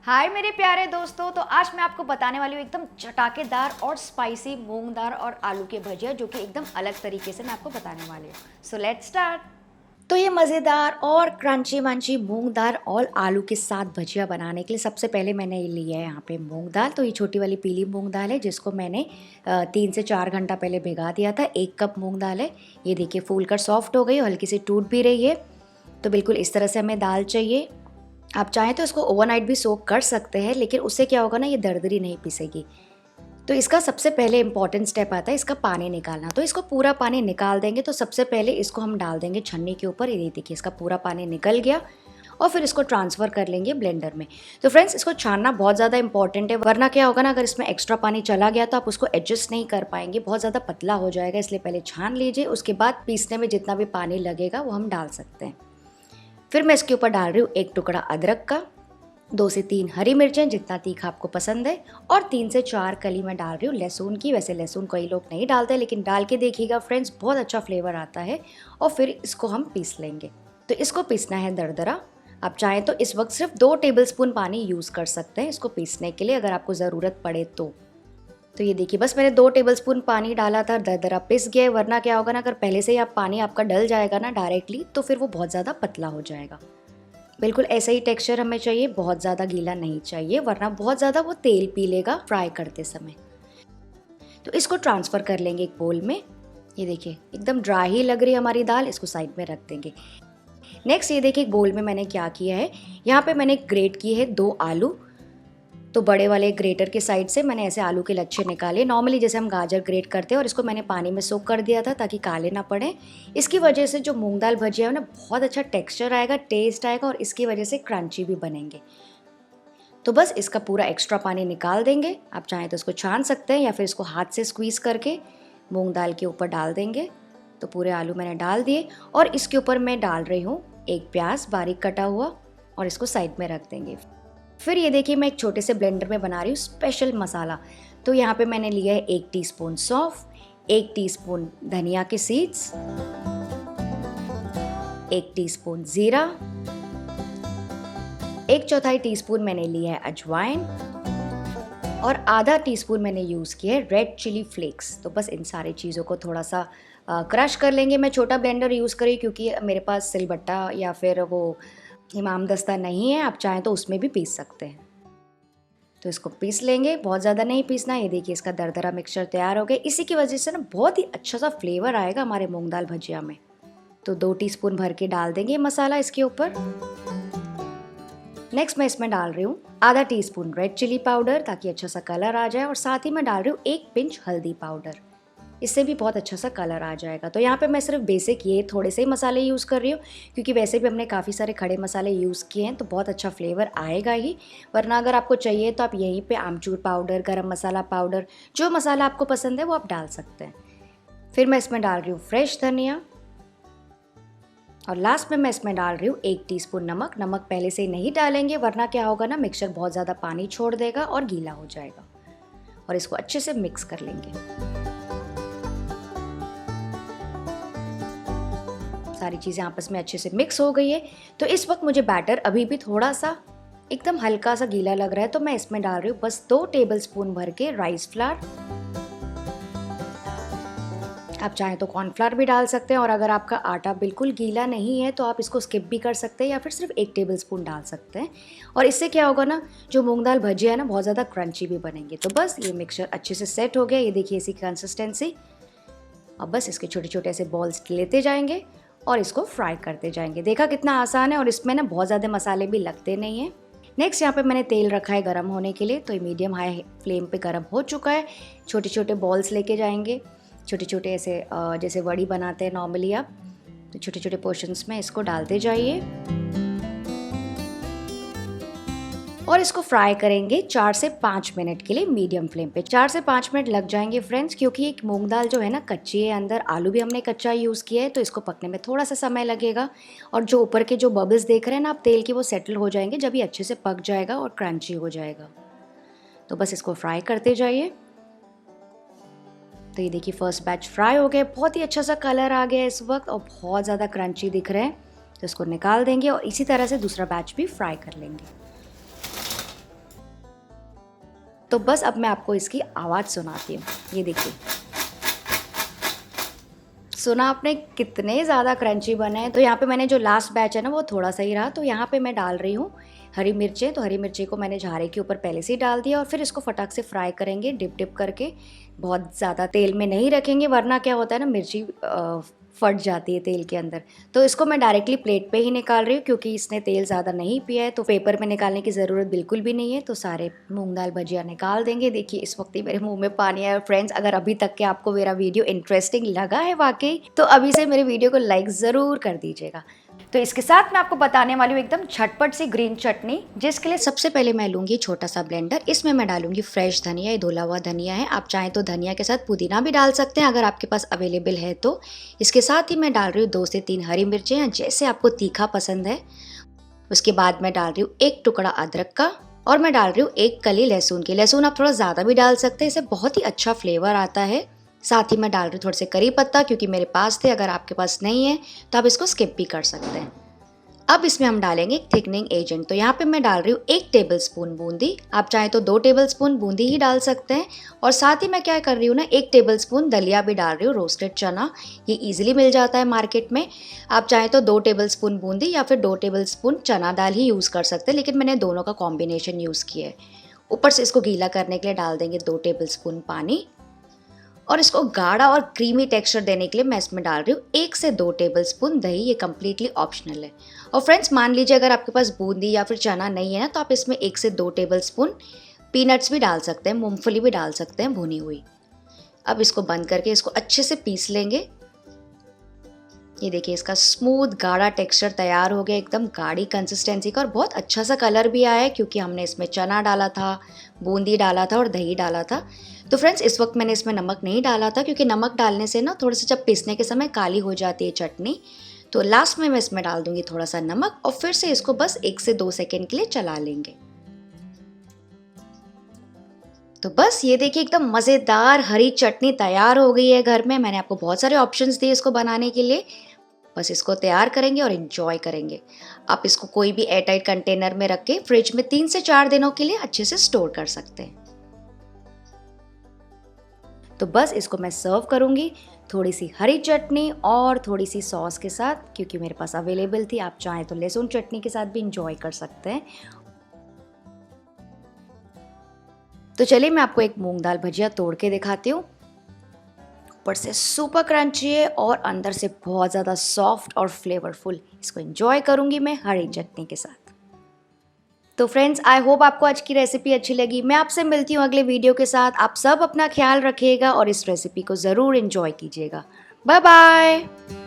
हाय मेरे प्यारे दोस्तों। तो आज मैं आपको बताने वाली हूँ एकदम चटाकेदार और स्पाइसी मूंग दाल और आलू के भजिया, जो कि एकदम अलग तरीके से मैं आपको बताने वाली हूँ। So let's start. तो ये मज़ेदार और क्रंची मंची मूंग दाल और आलू के साथ भजिया बनाने के लिए सबसे पहले मैंने ये लिया है यहाँ पे मूंग दाल। तो ये छोटी वाली पीली मूंग दाल है, जिसको मैंने 3 से 4 घंटा पहले भिगा दिया था। 1 कप मूंग दाल है। ये देखिए फूल कर सॉफ्ट हो गई और हल्की सी टूट भी रही है। तो बिल्कुल इस तरह से हमें दाल चाहिए। आप चाहें तो इसको ओवरनाइट भी सोक कर सकते हैं, लेकिन उससे क्या होगा ना, ये दरदरी नहीं पिसेगी। तो इसका सबसे पहले इंपॉर्टेंट स्टेप आता है इसका पानी निकालना। तो इसको पूरा पानी निकाल देंगे। तो सबसे पहले इसको हम डाल देंगे छन्नी के ऊपर। ये देखिए इसका पूरा पानी निकल गया और फिर इसको ट्रांसफ़र कर लेंगे ब्लेंडर में। तो फ्रेंड्स, इसको छानना बहुत ज़्यादा इंपॉर्टेंट है, वरना क्या होगा ना, अगर इसमें एक्स्ट्रा पानी चला गया तो आप उसको एडजस्ट नहीं कर पाएंगे, बहुत ज़्यादा पतला हो जाएगा। इसलिए पहले छान लीजिए, उसके बाद पीसने में जितना भी पानी लगेगा वो हम डाल सकते हैं। फिर मैं इसके ऊपर डाल रही हूँ 1 टुकड़ा अदरक का, 2 से 3 हरी मिर्चें जितना तीखा आपको पसंद है, और 3 से 4 कली मैं डाल रही हूँ लहसुन की। वैसे लहसुन कई लोग नहीं डालते, लेकिन डाल के देखिएगा फ्रेंड्स, बहुत अच्छा फ्लेवर आता है। और फिर इसको हम पीस लेंगे। तो इसको पीसना है दरदरा। आप चाहें तो इस वक्त सिर्फ 2 टेबलस्पून पानी यूज़ कर सकते हैं इसको पीसने के लिए, अगर आपको ज़रूरत पड़े तो ये देखिए बस मैंने 2 टेबलस्पून पानी डाला था, दरदरा पिस गया है। वरना क्या होगा ना, अगर पहले से ही आप पानी आपका डल जाएगा ना डायरेक्टली, तो फिर वो बहुत ज़्यादा पतला हो जाएगा। बिल्कुल ऐसा ही टेक्सचर हमें चाहिए, बहुत ज़्यादा गीला नहीं चाहिए, वरना बहुत ज़्यादा वो तेल पी लेगा फ्राई करते समय। तो इसको ट्रांसफ़र कर लेंगे एक बोल में। ये देखिए एकदम ड्राई ही लग रही है हमारी दाल, इसको साइड में रख देंगे। नेक्स्ट ये देखिए एक बोल में मैंने क्या किया है, यहाँ पे मैंने ग्रेट किए हैं 2 आलू। तो बड़े वाले ग्रेटर के साइड से मैंने ऐसे आलू के लच्छे निकाले, नॉर्मली जैसे हम गाजर ग्रेट करते हैं, और इसको मैंने पानी में सोक कर दिया था ताकि काले ना पड़े। इसकी वजह से जो मूंग दाल भजिया है ना, बहुत अच्छा टेक्सचर आएगा, टेस्ट आएगा, और इसकी वजह से क्रंची भी बनेंगे। तो बस इसका पूरा एक्स्ट्रा पानी निकाल देंगे। आप चाहें तो इसको छान सकते हैं, या फिर इसको हाथ से स्क्वीज़ करके मूँग दाल के ऊपर डाल देंगे। तो पूरे आलू मैंने डाल दिए, और इसके ऊपर मैं डाल रही हूँ 1 प्याज बारीक कटा हुआ, और इसको साइड में रख देंगे। फिर ये देखिए मैं एक छोटे से ब्लेंडर में बना रही हूँ स्पेशल मसाला। तो यहाँ पे मैंने लिया है 1 टीस्पून सौंफ, 1 टीस्पून धनिया के सीड्स, 1 टीस्पून जीरा, 1/4 टीस्पून मैंने लिया है अजवाइन, और आधा टीस्पून मैंने यूज़ किया है रेड चिली फ्लेक्स। तो बस इन सारी चीज़ों को थोड़ा सा क्रश कर लेंगे। मैं छोटा ब्लेंडर यूज़ करी क्योंकि मेरे पास सिलबट्टा या फिर वो इमाम दस्ता नहीं है। आप चाहें तो उसमें भी पीस सकते हैं। तो इसको पीस लेंगे, बहुत ज़्यादा नहीं पीसना। ये देखिए इसका दरदरा मिक्सचर तैयार हो गया। इसी की वजह से ना बहुत ही अच्छा सा फ्लेवर आएगा हमारे मूंग दाल भजिया में। तो 2 टीस्पून भर के डाल देंगे मसाला इसके ऊपर। नेक्स्ट मैं इसमें डाल रही हूँ आधा टीस्पून रेड चिली पाउडर, ताकि अच्छा सा कलर आ जाए, और साथ ही मैं डाल रही हूँ 1 पिंच हल्दी पाउडर। इससे भी बहुत अच्छा सा कलर आ जाएगा। तो यहाँ पे मैं सिर्फ बेसिक ये थोड़े से ही मसाले यूज़ कर रही हूँ, क्योंकि वैसे भी हमने काफ़ी सारे खड़े मसाले यूज़ किए हैं, तो बहुत अच्छा फ्लेवर आएगा ही। वरना अगर आपको चाहिए तो आप यहीं पे आमचूर पाउडर, गरम मसाला पाउडर, जो मसाला आपको पसंद है वो आप डाल सकते हैं। फिर मैं इसमें डाल रही हूँ फ्रेश धनिया, और लास्ट में मैं इसमें डाल रही हूँ 1 टीस्पून नमक। नमक पहले से ही नहीं डालेंगे, वरना क्या होगा ना, मिक्सचर बहुत ज़्यादा पानी छोड़ देगा और गीला हो जाएगा। और इसको अच्छे से मिक्स कर लेंगे। सारी चीज़ें आपस में अच्छे से मिक्स हो गई है। तो इस वक्त मुझे बैटर अभी भी थोड़ा सा एकदम हल्का सा गीला लग रहा है, तो मैं इसमें डाल रही हूँ बस 2 टेबलस्पून भर के राइस फ्लावर। आप चाहें तो कॉर्नफ्लावर भी डाल सकते हैं, और अगर आपका आटा बिल्कुल गीला नहीं है तो आप इसको स्किप भी कर सकते हैं, या फिर सिर्फ 1 टेबलस्पून डाल सकते हैं। और इससे क्या होगा ना, जो मूंग दाल भजिया है ना, बहुत ज़्यादा क्रंची भी बनेंगे। तो बस ये मिक्सचर अच्छे से सेट हो गया। ये देखिए इसी कंसिस्टेंसी। अब बस इसके छोटे छोटे ऐसे बॉल्स लेते जाएंगे और इसको फ्राई करते जाएंगे। देखा कितना आसान है, और इसमें ना बहुत ज़्यादा मसाले भी लगते नहीं हैं। नेक्स्ट यहाँ पे मैंने तेल रखा है गर्म होने के लिए। तो ये मीडियम हाई फ्लेम पे गर्म हो चुका है। छोटे छोटे बॉल्स लेके जाएंगे, छोटे छोटे ऐसे जैसे वड़ी बनाते हैं नॉर्मली आप, तो छोटे छोटे पोर्शंस में इसको डालते जाइए, और इसको फ्राई करेंगे 4 से 5 मिनट के लिए मीडियम फ्लेम पे। 4 से 5 मिनट लग जाएंगे फ्रेंड्स, क्योंकि एक मूंग दाल जो है ना कच्ची है, अंदर आलू भी हमने कच्चा यूज़ किया है, तो इसको पकने में थोड़ा सा समय लगेगा। और जो ऊपर के जो बबल्स देख रहे हैं ना आप तेल के, वो सेटल हो जाएंगे जब ये अच्छे से पक जाएगा और क्रंची हो जाएगा। तो बस इसको फ्राई करते जाइए। तो ये देखिए फर्स्ट बैच फ्राई हो गया, बहुत ही अच्छा सा कलर आ गया इस वक्त, और बहुत ज़्यादा क्रंची दिख रहे हैं। तो इसको निकाल देंगे, और इसी तरह से दूसरा बैच भी फ्राई कर लेंगे। तो बस अब मैं आपको इसकी आवाज़ सुनाती हूँ। ये देखिए, सुना आपने कितने ज़्यादा क्रंची बने हैं। तो यहाँ पे मैंने जो लास्ट बैच है ना वो थोड़ा सा ही रहा, तो यहाँ पे मैं डाल रही हूँ हरी मिर्चें। तो हरी मिर्ची को मैंने झारे के ऊपर पहले से ही डाल दिया और फिर इसको फटाक से फ्राई करेंगे डिप करके। बहुत ज़्यादा तेल में नहीं रखेंगे वरना क्या होता है ना, मिर्ची फट जाती है तेल के अंदर। तो इसको मैं डायरेक्टली प्लेट पे ही निकाल रही हूँ क्योंकि इसने तेल ज़्यादा नहीं पिया है, तो पेपर में निकालने की ज़रूरत बिल्कुल भी नहीं है। तो सारे मूंग दाल भजिया निकाल देंगे। देखिए इस वक्त ही मेरे मुंह में पानी आया। फ्रेंड्स, अगर अभी तक के आपको मेरा वीडियो इंटरेस्टिंग लगा है वाकई, तो अभी से मेरे वीडियो को लाइक ज़रूर कर दीजिएगा। तो इसके साथ मैं आपको बताने वाली हूँ एकदम झटपट सी ग्रीन चटनी, जिसके लिए सबसे पहले मैं लूँगी छोटा सा ब्लेंडर। इसमें मैं डालूंगी फ्रेश धनिया, ये धुला हुआ धनिया है। आप चाहें तो धनिया के साथ पुदीना भी डाल सकते हैं अगर आपके पास अवेलेबल है तो। इसके साथ ही मैं डाल रही हूँ 2 से 3 हरी मिर्चें, जैसे आपको तीखा पसंद है। उसके बाद मैं डाल रही हूँ 1 टुकड़ा अदरक का और मैं डाल रही हूँ 1 कली लहसुन की। लहसुन आप थोड़ा ज़्यादा भी डाल सकते हैं, इससे बहुत ही अच्छा फ्लेवर आता है। साथ ही मैं डाल रही हूँ थोड़े से करी पत्ता, क्योंकि मेरे पास थे। अगर आपके पास नहीं है तो आप इसको स्किप भी कर सकते हैं। अब इसमें हम डालेंगे एक थिकनिंग एजेंट। तो यहाँ पे मैं डाल रही हूँ 1 टेबलस्पून बूंदी। आप चाहें तो 2 टेबलस्पून बूंदी ही डाल सकते हैं। और साथ ही मैं क्या कर रही हूँ ना, 1 टेबलस्पून दलिया भी डाल रही हूँ, रोस्टेड चना। ये इजीली मिल जाता है मार्केट में। आप चाहें तो 2 टेबलस्पून बूंदी या फिर 2 टेबलस्पून चना दाल ही यूज़ कर सकते हैं, लेकिन मैंने दोनों का कॉम्बिनेशन यूज़ किया है। ऊपर से इसको गीला करने के लिए डाल देंगे 2 टेबलस्पून पानी और इसको गाढ़ा और क्रीमी टेक्सचर देने के लिए मैं इसमें डाल रही हूँ 1 से 2 टेबलस्पून दही। ये कम्प्लीटली ऑप्शनल है। और फ्रेंड्स, मान लीजिए अगर आपके पास बूंदी या फिर चना नहीं है ना, तो आप इसमें 1 से 2 टेबलस्पून पीनट्स भी डाल सकते हैं, मूंगफली भी डाल सकते हैं भुनी हुई। अब इसको बंद करके इसको अच्छे से पीस लेंगे। ये देखिए, इसका स्मूथ गाढ़ा टेक्सचर तैयार हो गया, एकदम गाढ़ी कंसिस्टेंसी का, और बहुत अच्छा सा कलर भी आया है क्योंकि हमने इसमें चना डाला था, बूंदी डाला था और दही डाला था। तो फ्रेंड्स, इस वक्त मैंने इसमें नमक नहीं डाला था क्योंकि नमक डालने से ना थोड़ा सा जब पीसने के समय काली हो जाती है चटनी। तो लास्ट में मैं इसमें डाल दूंगी थोड़ा सा नमक और फिर से इसको बस 1 से 2 सेकेंड के लिए चला लेंगे। तो बस ये देखिए, एकदम मज़ेदार हरी चटनी तैयार हो गई है घर में। मैंने आपको बहुत सारे ऑप्शंस दिए इसको बनाने के लिए। बस इसको तैयार करेंगे और इन्जॉय करेंगे। आप इसको कोई भी एयरटाइट कंटेनर में रख के फ्रिज में 3 से 4 दिनों के लिए अच्छे से स्टोर कर सकते हैं। तो बस इसको मैं सर्व करूंगी थोड़ी सी हरी चटनी और थोड़ी सी सॉस के साथ, क्योंकि मेरे पास अवेलेबल थी। आप चाहें तो लहसुन चटनी के साथ भी इंजॉय कर सकते हैं। तो चलिए मैं आपको एक मूंग दाल भजिया तोड़ के दिखाती हूँ। ऊपर से सुपर क्रंची है और अंदर से बहुत ज़्यादा सॉफ्ट और फ्लेवरफुल। इसको एंजॉय करूँगी मैं हरी चटनी के साथ। तो फ्रेंड्स, आई होप आपको आज की रेसिपी अच्छी लगी। मैं आपसे मिलती हूँ अगले वीडियो के साथ। आप सब अपना ख्याल रखिएगा और इस रेसिपी को ज़रूर एंजॉय कीजिएगा। Bye bye.